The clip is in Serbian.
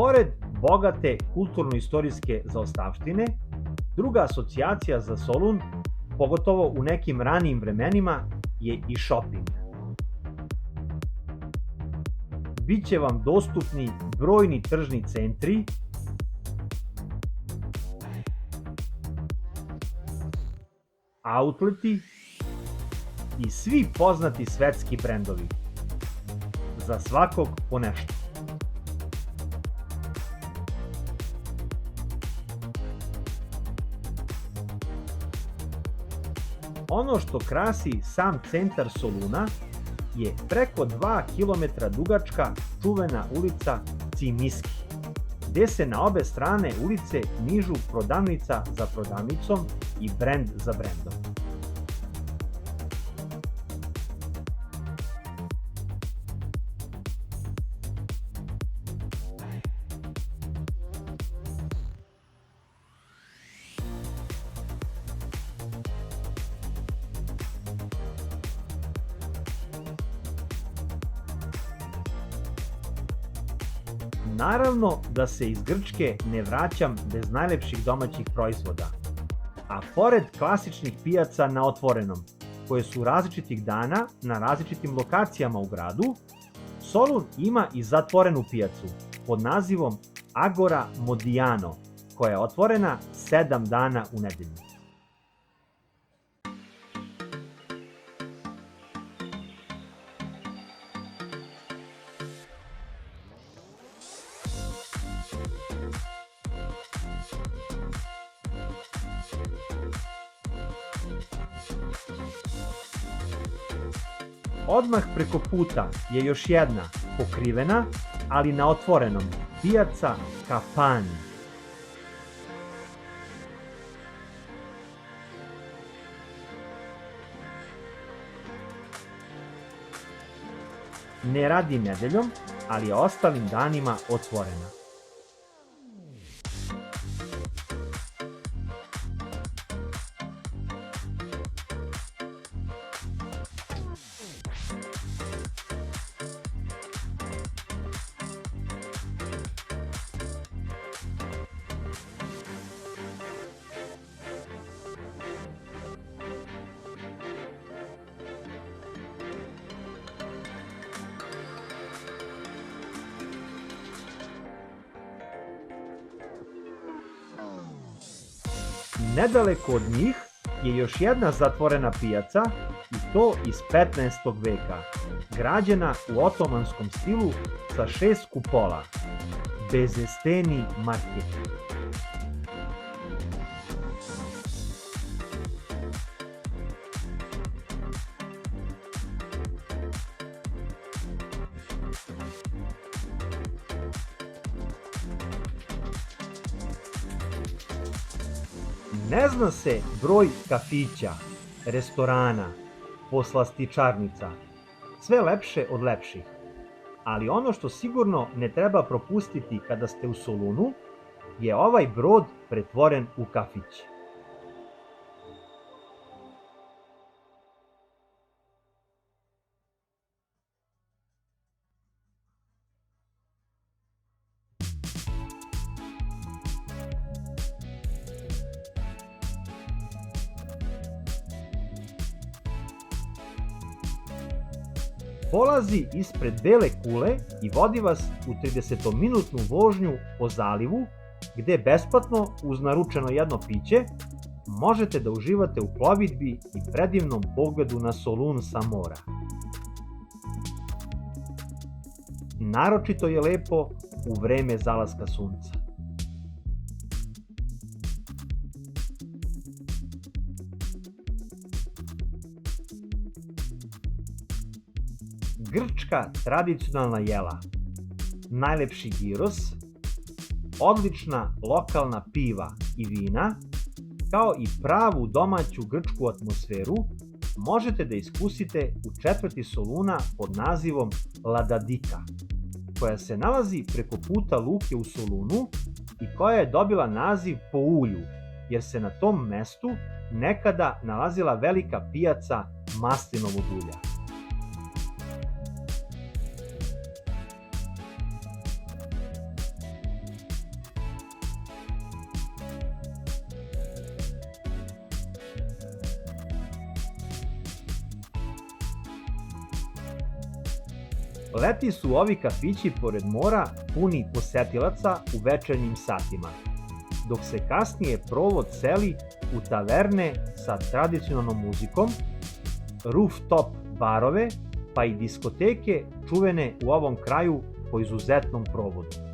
Pored bogate kulturno-istorijske zaostavštine, druga asocijacija za Solun, pogotovo u nekim ranijim vremenima, je i shopping. Biće vam dostupni brojni tržni centri, outleti i svi poznati svetski brendovi. Za svakog po nešto. Ono što krasi sam centar Soluna je preko 2 km dugačka čuvena ulica Cimiski, gde se na obe strane ulice nižu prodavnica za prodavnicom i brend za brendom. Naravno da se iz Grčke ne vraćam bez najlepših domaćih proizvoda, a pored klasičnih pijaca na otvorenom, koje su različitih dana na različitim lokacijama u gradu, Solun ima i zatvorenu pijacu pod nazivom Agora Modiano, koja je otvorena 7 dana u nedelju. Odmah preko puta je još jedna pokrivena, ali na otvorenom, pijaca Kapani. Ne radi nedeljom, ali je ostalim danima otvorena. Nedaleko od njih je još jedna zatvorena pijaca, i to iz 15. veka, građena u otomanskom stilu sa 6 kupola, Bezesteni market. Ne zna se broj kafića, restorana, poslastičarnica, sve lepše od lepših, ali ono što sigurno ne treba propustiti kada ste u Solunu je ovaj brod pretvoren u kafić. Polazi ispred Bele kule i vodi vas u 30-minutnu vožnju po zalivu, gde besplatno, uz naručeno jedno piće, možete da uživate u plovidbi i predivnom pogledu na Solun sa mora. Naročito je lepo u vreme zalaska sunca. Grčka tradicionalna jela, najlepši gyros, odlična lokalna piva i vina, kao i pravu domaću grčku atmosferu, možete da iskusite u četvrti Soluna pod nazivom Ladadika, koja se nalazi preko puta luke u Solunu i koja je dobila naziv po ulju, jer se na tom mestu nekada nalazila velika pijaca maslinovog ulja. Leti su ovi kafići pored mora puni posetilaca u večernjim satima, dok se kasnije provod seli u taverne sa tradicionalnom muzikom, rooftop barove, pa i diskoteke čuvene u ovom kraju po izuzetnom provodu.